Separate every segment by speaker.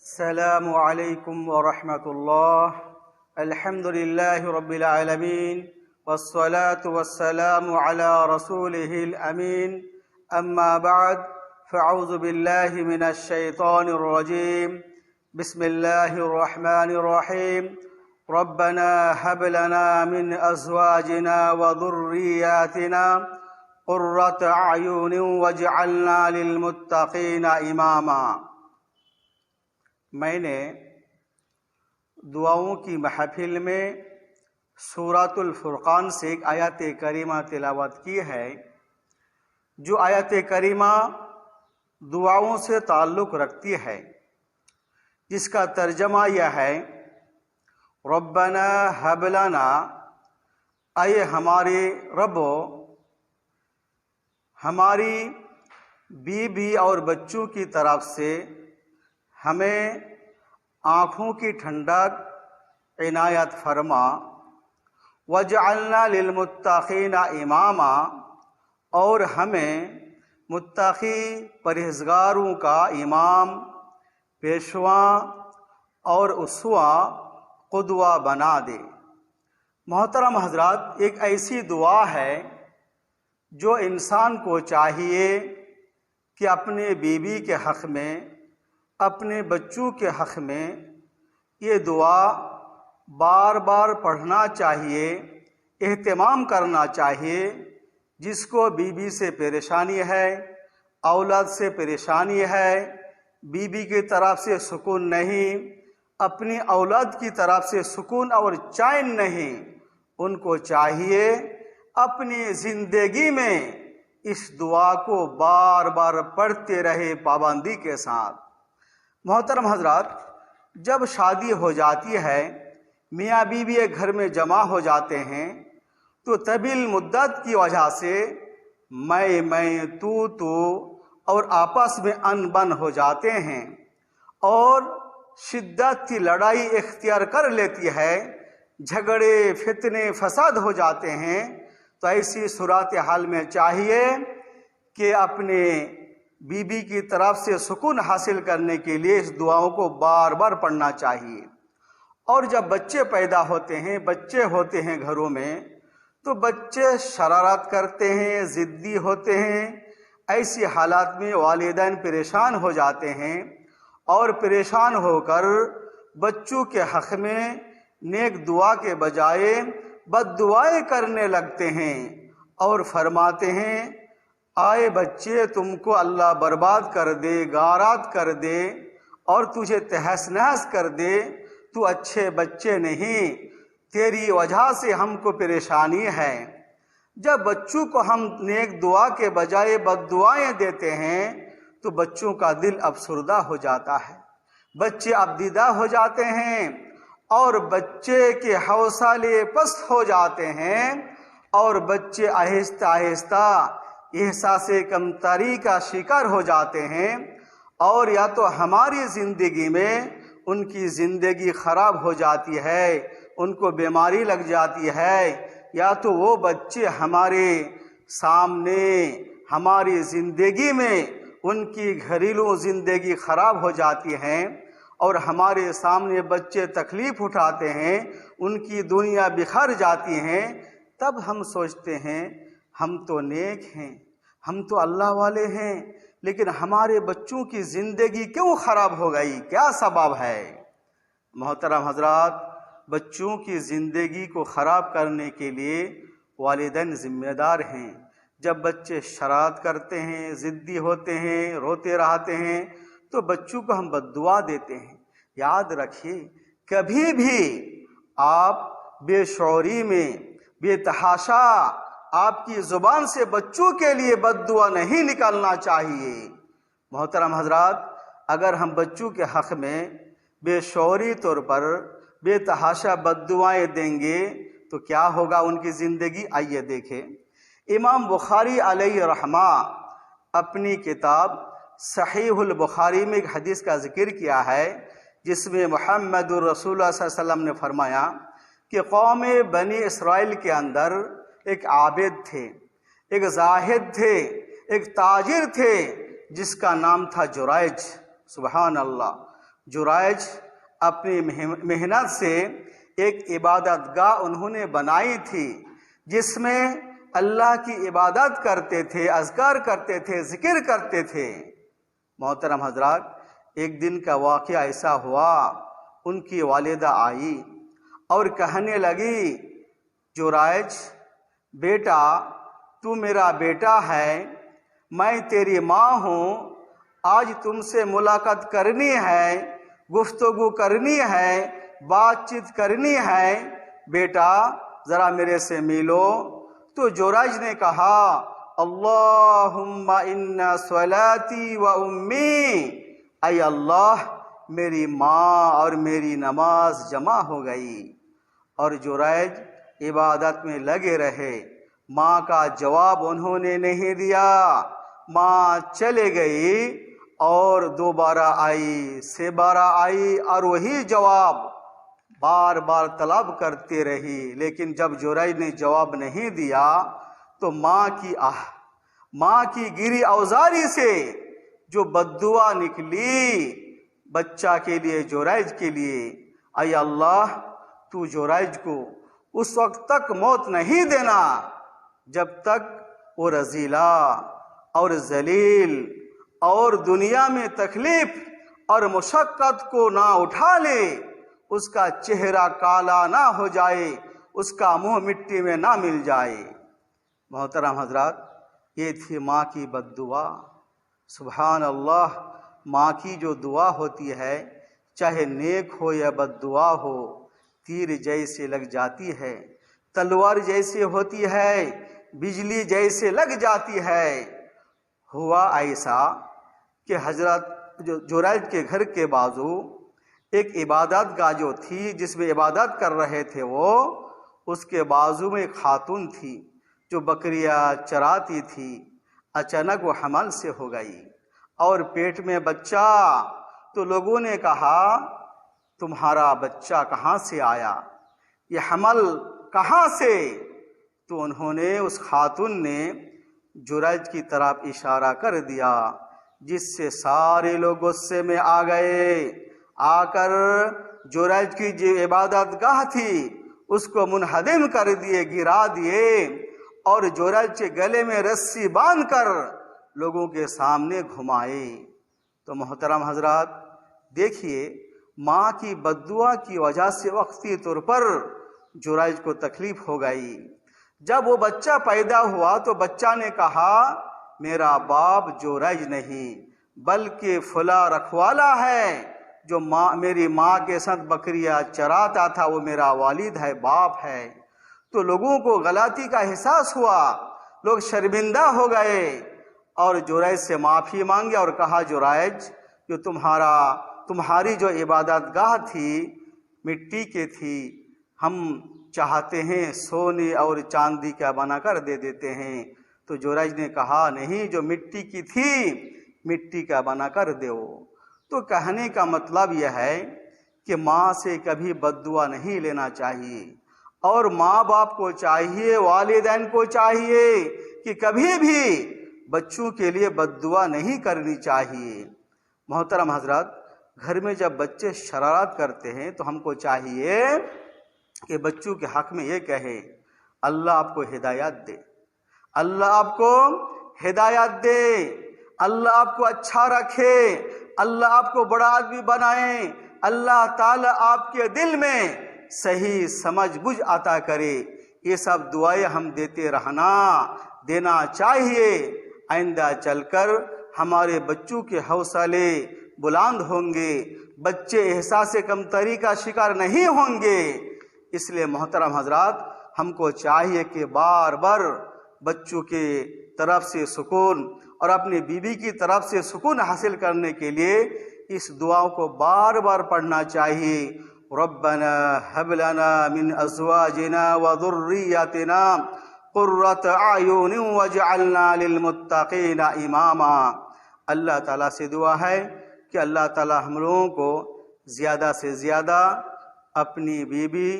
Speaker 1: السلام علیکم ورحمۃ اللہ۔ الحمد للہ رب العالمین والصلاة والسلام علی رسولہ الامین، اما بعد فاعوذ باللہ من الشیطان الرجیم، بسم اللہ الرحمن الرحیم۔ ربنا هب لنا من ازواجنا وذریاتنا قرۃ اعین واجعلنا للمتقین اماما۔ میں نے دعاؤں کی محفل میں سورۃ الفرقان سے ایک آیت کریمہ تلاوت کی ہے، جو آیت کریمہ دعاؤں سے تعلق رکھتی ہے، جس کا ترجمہ یہ ہے: ربنا ہب لنا، اے ہمارے رب، ہماری بیوی اور بچوں کی طرف سے ہمیں آنکھوں کی ٹھنڈک عنایت فرما، وجعلنا للمتقین اماما، اور ہمیں متقی پرہیزگاروں کا امام، پیشواں اور اسوہ قدوہ بنا دے۔ محترم حضرات، ایک ایسی دعا ہے جو انسان کو چاہیے کہ اپنے بیوی کے حق میں، اپنے بچوں کے حق میں یہ دعا بار بار پڑھنا چاہیے، اہتمام کرنا چاہیے۔ جس کو بیوی سے پریشانی ہے، اولاد سے پریشانی ہے، بیوی کی طرف سے سکون نہیں، اپنی اولاد کی طرف سے سکون اور چین نہیں، ان کو چاہیے اپنی زندگی میں اس دعا کو بار بار پڑھتے رہے پابندی کے ساتھ۔ محترم حضرات، جب شادی ہو جاتی ہے، میاں بیوی ایک گھر میں جمع ہو جاتے ہیں، تو طویل مدت کی وجہ سے میں تو اور آپس میں ان بن ہو جاتے ہیں، اور شدت کی لڑائی اختیار کر لیتی ہے، جھگڑے فتنے فساد ہو جاتے ہیں۔ تو ایسی صورتحال میں چاہیے کہ اپنے بیوی کی طرف سے سکون حاصل کرنے کے لیے اس دعاؤں کو بار بار پڑھنا چاہیے۔ اور جب بچے پیدا ہوتے ہیں، بچے ہوتے ہیں گھروں میں، تو بچے شرارت کرتے ہیں، ضدی ہوتے ہیں۔ ایسی حالات میں والدین پریشان ہو جاتے ہیں، اور پریشان ہو کر بچوں کے حق میں نیک دعا کے بجائے بد دعائیں کرنے لگتے ہیں، اور فرماتے ہیں: آئے بچے، تم کو اللہ برباد کر دے، غارت کر دے، اور تجھے تہس نہس کر دے، تو اچھے بچے نہیں، تیری وجہ سے ہم کو پریشانی ہے۔ جب بچوں کو ہم نیک دعا کے بجائے بد دعائیں دیتے ہیں، تو بچوں کا دل افسردہ ہو جاتا ہے، بچے ابدیدہ ہو جاتے ہیں، اور بچے کے حوصلے پست ہو جاتے ہیں، اور بچے آہستہ آہستہ احساس کمتری کا شکار ہو جاتے ہیں، اور یا تو ہماری زندگی میں ان کی زندگی خراب ہو جاتی ہے، ان کو بیماری لگ جاتی ہے، یا تو وہ بچے ہمارے سامنے ہماری زندگی میں ان کی گھریلو زندگی خراب ہو جاتی ہے، اور ہمارے سامنے بچے تکلیف اٹھاتے ہیں، ان کی دنیا بکھر جاتی ہیں۔ تب ہم سوچتے ہیں ہم تو نیک ہیں، ہم تو اللہ والے ہیں، لیکن ہمارے بچوں کی زندگی کیوں خراب ہو گئی؟ کیا سبب ہے؟ محترم حضرات، بچوں کی زندگی کو خراب کرنے کے لیے والدین ذمہ دار ہیں۔ جب بچے شرارت کرتے ہیں، ضدی ہوتے ہیں، روتے رہتے ہیں، تو بچوں کو ہم بد دعا دیتے ہیں۔ یاد رکھیے، کبھی بھی آپ بے شعوری میں، بے تحاشا آپ کی زبان سے بچوں کے لیے بد دعا نہیں نکالنا چاہیے۔ محترم حضرات، اگر ہم بچوں کے حق میں بے شعوری طور پر بے تحاشا بد دعائیں دیں گے تو کیا ہوگا ان کی زندگی؟ آئیے دیکھیں۔ امام بخاری علیہ رحمہ اپنی کتاب صحیح البخاری میں ایک حدیث کا ذکر کیا ہے، جس میں محمد الرسول اللہ صلی اللہ علیہ وسلم نے فرمایا کہ قوم بنی اسرائیل کے اندر ایک عابد تھے، ایک زاہد تھے، ایک تاجر تھے، جس کا نام تھا جریج۔ سبحان اللہ۔ जुराइज अपनी मेहनत से एक इबादत गाह उन्होंने बनाई थी जिसमें अल्लाह की इबादत करते थे, अज़कार करते थे, ज़िक्र करते थे। मोहतरम हज़रात, एक दिन का वाक़या ऐसा हुआ, उनकी वालिदा आई और कहने लगी, जुराइज बेटा, तू मेरा बेटा है, मैं तेरी माँ हूँ, आज तुमसे मुलाकात करनी है, गुफ्तगू करनी है, बातचीत करनी है, बेटा ज़रा मेरे से मिलो। तो जुराइज ने कहा, अल्लाहुम्मा इन्ना स्वलाती व उम्मी, ऐ अल्लाह मेरी माँ और मेरी नमाज जमा हो गई। और जुराइज इबादत में लगे रहे। माँ का जवाब उन्होंने नहीं दिया। माँ चले गई और दोबारा आई, से बारा आई और वही जवाब बार बार तलब करते रही। लेकिन जब जुराइज ने जवाब नहीं दिया तो माँ की गिरी औजारी से जो बद्दुआ निकली बच्चा के लिए, जुराइज के लिए, ऐ अल्लाह तू जुराइज को उस वक्त तक मौत नहीं देना जब तक वो रजीला और जलील और दुनिया में तकलीफ और मुशक्क़त को ना उठा ले, उसका चेहरा काला ना हो जाए, उसका मुंह मिट्टी में ना मिल जाए। मोहतरम हजरात, ये थी माँ की बद्दुआ। सुभान अल्लाह, माँ की जो दुआ होती है, चाहे नेक हो या बद्दुआ हो, तीर जैसे लग जाती है, तलवार जैसे होती है, बिजली जैसे लग जाती है। हुआ ऐसा कि हजरत जुराइज के घर के बाजू एक इबादत गाह जो थी जिसमें इबादत कर रहे थे वो, उसके बाजू में एक खातून थी जो बकरियां चराती थी। अचानक वो हमल से हो गई और पेट में बच्चा। तो लोगों ने कहा, तुम्हारा बच्चा कहाँ से आया, ये हमल कहाँ से? तो उन्होंने, उस खातून ने जुराइज की तरफ इशारा कर दिया, जिससे सारे लोग गुस्से में आ गए। आकर जुराइज की जो इबादत गाह थी उसको मुनहदिम कर दिए, गिरा दिए और जुराइज के गले में रस्सी बांधकर लोगों के सामने घुमाए। तो मोहतरम हजरात, देखिए, माँ की बद्दुआ की वजह से वक्ती तौर पर जुराइज को तकलीफ हो गई। जब वो बच्चा पैदा हुआ तो बच्चा ने कहा, मेरा बाप जुराइज नहीं बल्कि फुला रखवाला है जो मेरी माँ के साथ बकरियां चराता था, वो मेरा वालिद है, बाप है। तो लोगों को गलती का एहसास हुआ, लोग शर्मिंदा हो गए और जुराइज से माफ़ी मांगी और कहा, जुराइज, जो तुम्हारी जो इबादत गाह थी मिट्टी की थी, हम चाहते हैं सोने और चांदी का बनाकर दे देते हैं। तो जुराइज ने कहा, नहीं, जो मिट्टी की थी मिट्टी का बनाकर दो। तो कहने का मतलब यह है कि माँ से कभी बद्दुआ नहीं लेना चाहिए और माँ बाप को चाहिए, वालिदैन को चाहिए कि कभी भी बच्चों के लिए बद्दुआ नहीं करनी चाहिए। मोहतरम हजरत, घर में जब बच्चे शरारत करते हैं तो हमको चाहिए कि बच्चों के हक में ये कहे, अल्लाह आपको हिदायत दे, अल्लाह आपको हिदायत दे, अल्लाह आपको अच्छा रखे, अल्लाह आपको बड़ा आदमी बनाए, अल्लाह ताला आपके दिल में सही समझ बुझ अता करे। ये सब दुआएं हम देना चाहिए। आइंदा चलकर हमारे बच्चों के हौसले बुलंद होंगे, बच्चे एहसास कमतरी का शिकार नहीं होंगे। इसलिए मोहतरम हजरात, हमको चाहिए कि बार बार बच्चों के तरफ से सुकून और अपनी बीवी की तरफ से सुकून हासिल करने के लिए इस दुआओं को बार बार पढ़ना चाहिए। रब्बना हब लना मिन अज़वाजिना व ज़ुर्रिय्यतिना क़ुर्रत अयुन वजअलना लिलमुत्तक़ीना इमामा। अल्लाह ताला से दुआ है कि अल्लाह ताला हम लोगों को ज़्यादा से ज़्यादा अपनी बीवी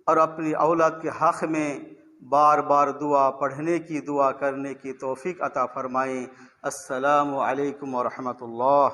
Speaker 1: और अपनी औलाद के हक़ में बार बार दुआ पढ़ने की, दुआ करने की तौफीक अता फरमाएँ। अस्सलामु अलैकुम व रहमतुल्लाह।